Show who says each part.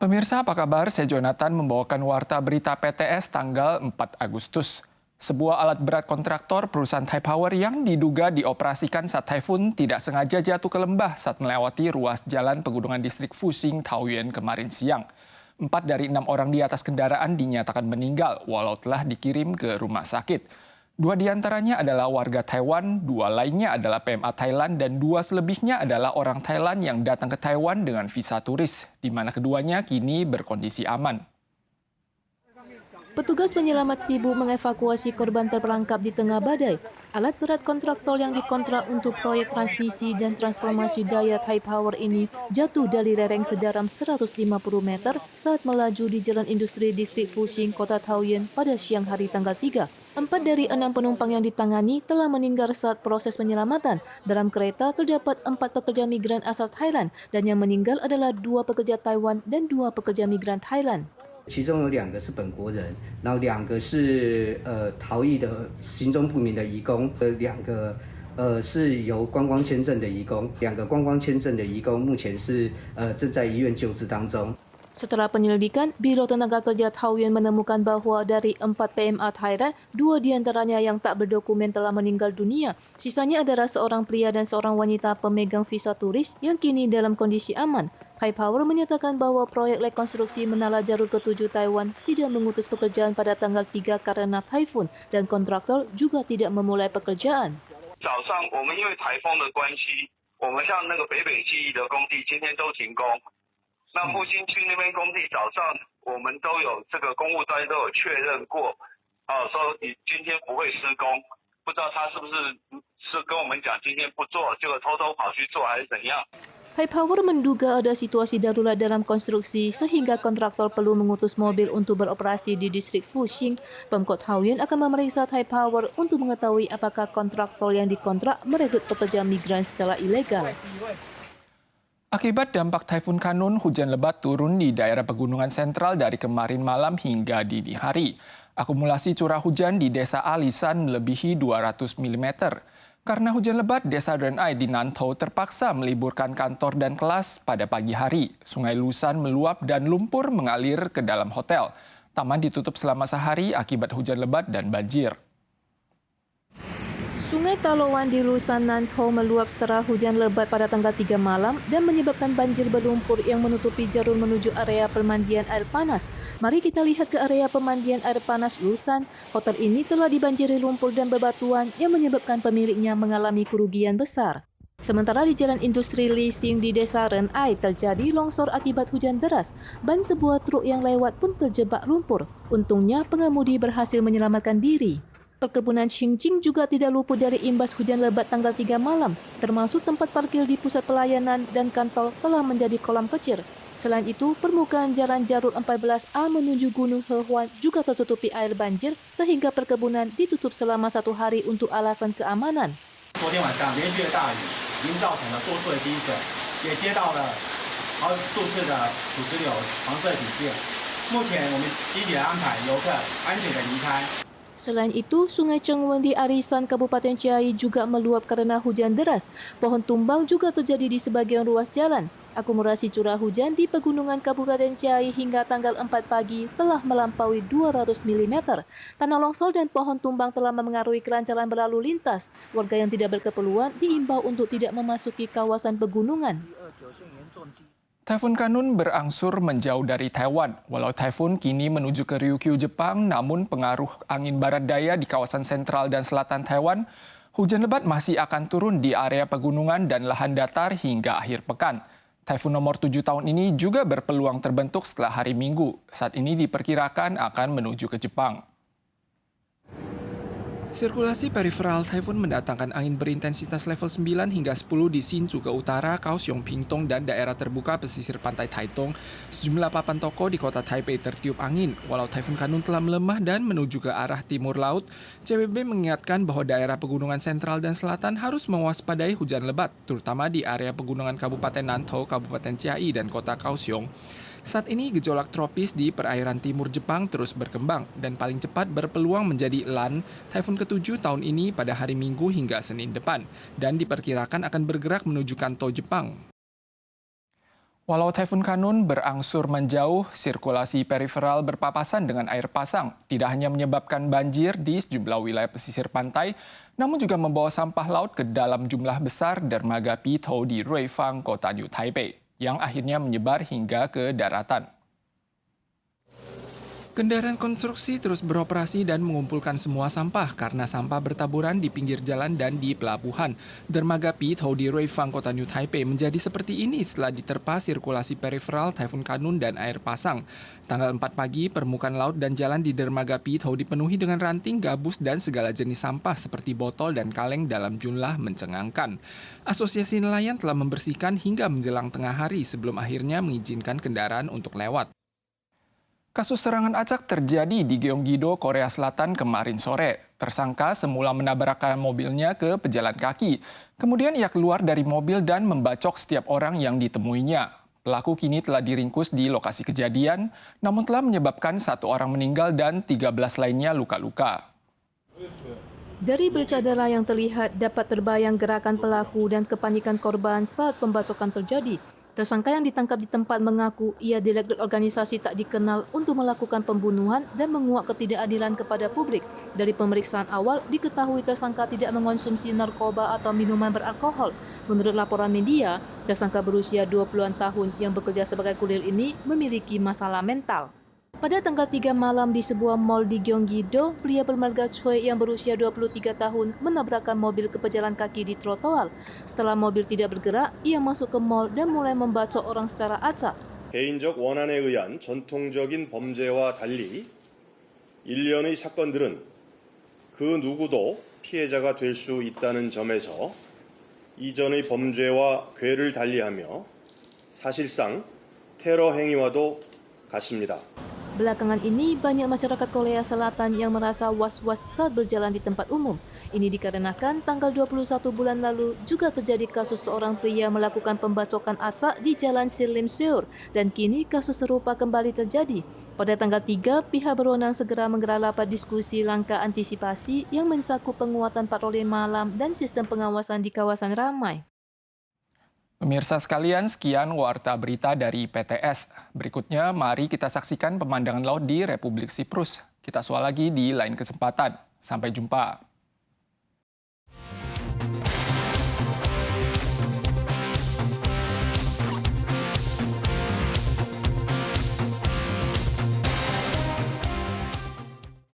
Speaker 1: Pemirsa, apa kabar? Saya Jonathan membawakan warta berita PTS tanggal 4 Agustus. Sebuah alat berat kontraktor perusahaan Thai Power yang diduga dioperasikan saat taifun tidak sengaja jatuh ke lembah saat melewati ruas jalan pegunungan distrik Fuxing, Taoyuan kemarin siang. 4 dari 6 orang di atas kendaraan dinyatakan meninggal walau telah dikirim ke rumah sakit. 2 diantaranya adalah warga Taiwan, 2 lainnya adalah PMA Thailand, dan 2 selebihnya adalah orang Thailand yang datang ke Taiwan dengan visa turis, di mana keduanya kini berkondisi aman.
Speaker 2: Petugas penyelamat sibuk mengevakuasi korban terperangkap di tengah badai. Alat berat kontraktor yang dikontrak untuk proyek transmisi dan transformasi daya Thai Power ini jatuh dari lereng sedaram 150 meter saat melaju di Jalan Industri Distrik Fuxing, Kota Taoyuan pada siang hari tanggal 3. 4 dari 6 penumpang yang ditangani telah meninggal saat proses penyelamatan. Dalam kereta terdapat 4 pekerja migran asal Thailand dan yang meninggal adalah 2 pekerja Taiwan dan 2 pekerja migran Thailand.
Speaker 3: 其中有2个是本国人，然后2个是逃逸的行踪不明的移工，2个是由观光签证的移工，2个观光签证的移工目前是正在医院救治当中。
Speaker 2: Setelah penyelidikan, Biro Tenaga Kerja Taoyuan menemukan bahwa dari 4 PMA Thailand, 2 diantaranya yang tak berdokumen telah meninggal dunia. Sisanya adalah seorang pria dan seorang wanita pemegang visa turis yang kini dalam kondisi aman. Thai Power menyatakan bahwa proyek rekonstruksi menara jalur ke-7 Taiwan tidak mengutus pekerjaan pada tanggal 3 karena taifun dan kontraktor juga tidak memulai pekerjaan.
Speaker 4: 早上我们因为台风的关系，我们像那个北北基的工地今天都停工。 那复兴区那边工地早上我们都有这个公务单都有确认过，说你今天不会施工，不知道他是不是跟我们讲今天不做，结果偷偷跑去做还是怎样？
Speaker 2: Thai Power menduga ada situasi darurat dalam konstruksi sehingga kontraktor perlu mengutus mobil untuk beroperasi di distrik Fuxing. Pemkot Taoyuan akan memeriksa Thai Power untuk mengetahui apakah kontraktor yang dikontrak merekrut pekerja migran secara ilegal.
Speaker 1: Akibat dampak Taifun Kanun, hujan lebat turun di daerah pegunungan sentral dari kemarin malam hingga dini hari. Akumulasi curah hujan di desa Alisan melebihi 200 mm. Karena hujan lebat, desa Renai di Nantou terpaksa meliburkan kantor dan kelas pada pagi hari. Sungai Lusan meluap dan lumpur mengalir ke dalam hotel. Taman ditutup selama sehari akibat hujan lebat dan banjir.
Speaker 2: Sungai Talowan di Lusan Nantou meluap setelah hujan lebat pada tanggal 3 malam dan menyebabkan banjir berlumpur yang menutupi jalur menuju area pemandian air panas. Mari kita lihat ke area pemandian air panas Lusan. Hotel ini telah dibanjiri lumpur dan bebatuan yang menyebabkan pemiliknya mengalami kerugian besar. Sementara di Jalan Industri Lising di Desa Renai terjadi longsor akibat hujan deras. Ban sebuah truk yang lewat pun terjebak lumpur. Untungnya pengemudi berhasil menyelamatkan diri. Perkebunan Xingjing juga tidak luput dari imbas hujan lebat tanggal 3 malam, termasuk tempat parkir di pusat pelayanan dan kantor telah menjadi kolam kecil. Selain itu, permukaan jalan jalur 14A menuju Gunung Hehuan juga tertutupi air banjir sehingga perkebunan ditutup selama 1 hari untuk alasan keamanan.
Speaker 5: 昨天晚上连续的大雨已经造成了多处的积水，也接到了好数次的土石流、黄色警戒。目前我们积极地安排游客安全的离开。
Speaker 2: Selain itu, Sungai Chengwen di Arisan, Kabupaten Chiayi juga meluap karena hujan deras. Pohon tumbang juga terjadi di sebagian ruas jalan. Akumulasi curah hujan di pegunungan Kabupaten Chiayi hingga tanggal 4 pagi telah melampaui 200 mm. Tanah longsor dan pohon tumbang telah memengaruhi kelancaran berlalu lintas. Warga yang tidak berkeperluan diimbau untuk tidak memasuki kawasan pegunungan.
Speaker 1: Taifun Kanun berangsur menjauh dari Taiwan. Walau taifun kini menuju ke Ryukyu, Jepang, namun pengaruh angin barat daya di kawasan sentral dan selatan Taiwan, hujan lebat masih akan turun di area pegunungan dan lahan datar hingga akhir pekan. Taifun nomor 7 tahun ini juga berpeluang terbentuk setelah hari Minggu. Saat ini diperkirakan akan menuju ke Jepang. Sirkulasi periferal taifun mendatangkan angin berintensitas level 9 hingga 10 di Hsinchu ke utara, Kaohsiung, Pingtung, dan daerah terbuka pesisir pantai Taitung. Sejumlah papan toko di kota Taipei tertiup angin. Walau Taifun Kanun telah melemah dan menuju ke arah timur laut, CBB mengingatkan bahwa daerah pegunungan sentral dan selatan harus mewaspadai hujan lebat, terutama di area pegunungan Kabupaten Nantou, Kabupaten Chiayi, dan kota Kaohsiung. Saat ini gejolak tropis di perairan timur Jepang terus berkembang dan paling cepat berpeluang menjadi Lan, taifun ke-7 tahun ini pada hari Minggu hingga Senin depan dan diperkirakan akan bergerak menuju Kanto, Jepang. Walau Taifun Kanun berangsur menjauh, sirkulasi periferal berpapasan dengan air pasang tidak hanya menyebabkan banjir di sejumlah wilayah pesisir pantai, namun juga membawa sampah laut ke dalam jumlah besar dermaga Pitou di Ruifang, kota New Taipei, yang akhirnya menyebar hingga ke daratan. Kendaraan konstruksi terus beroperasi dan mengumpulkan semua sampah karena sampah bertaburan di pinggir jalan dan di pelabuhan. Dermaga Pitou di Ruifang, kota New Taipei menjadi seperti ini setelah diterpa sirkulasi periferal Taifun Kanun dan air pasang. Tanggal 4 pagi, permukaan laut dan jalan di dermaga Pitou dipenuhi dengan ranting, gabus, dan segala jenis sampah seperti botol dan kaleng dalam jumlah mencengangkan. Asosiasi nelayan telah membersihkan hingga menjelang tengah hari sebelum akhirnya mengizinkan kendaraan untuk lewat. Kasus serangan acak terjadi di Gyeonggi-do, Korea Selatan kemarin sore. Tersangka semula menabrakkan mobilnya ke pejalan kaki. Kemudian ia keluar dari mobil dan membacok setiap orang yang ditemuinya. Pelaku kini telah diringkus di lokasi kejadian, namun telah menyebabkan 1 orang meninggal dan 13 lainnya luka-luka.
Speaker 2: Dari bercadara yang terlihat dapat terbayang gerakan pelaku dan kepanikan korban saat pembacokan terjadi. Tersangka yang ditangkap di tempat mengaku ia direkrut organisasi tak dikenal untuk melakukan pembunuhan dan menguak ketidakadilan kepada publik. Dari pemeriksaan awal, diketahui tersangka tidak mengonsumsi narkoba atau minuman beralkohol. Menurut laporan media, tersangka berusia 20-an tahun yang bekerja sebagai kurir ini memiliki masalah mental. Pada tanggal 3 malam di sebuah mal di Gyeonggi-do, pria bermarga Choi yang berusia 23 tahun menabrakkan mobil ke pejalan kaki di trotoar. Setelah mobil tidak bergerak, ia masuk ke mal dan mulai membacok orang secara acak.
Speaker 6: 개인적 원한에 의한 전통적인 범죄와 달리 일련의 사건들은 그 누구도 피해자가 될 수 있다는 점에서 이전의 범죄와 궤를 달리하며 사실상 테러 행위와도 같습니다.
Speaker 2: Belakangan ini, banyak masyarakat Korea Selatan yang merasa was-was saat berjalan di tempat umum. Ini dikarenakan tanggal 21 bulan lalu juga terjadi kasus seorang pria melakukan pembacokan acak di Jalan Silim Seur, dan kini kasus serupa kembali terjadi. Pada tanggal 3, pihak berwenang segera menggelar rapat diskusi langkah antisipasi yang mencakup penguatan patroli malam dan sistem pengawasan di kawasan ramai.
Speaker 1: Pemirsa sekalian, sekian Warta Berita dari PTS. Berikutnya, mari kita saksikan pemandangan laut di Republik Siprus. Kita soal lagi di lain kesempatan. Sampai jumpa.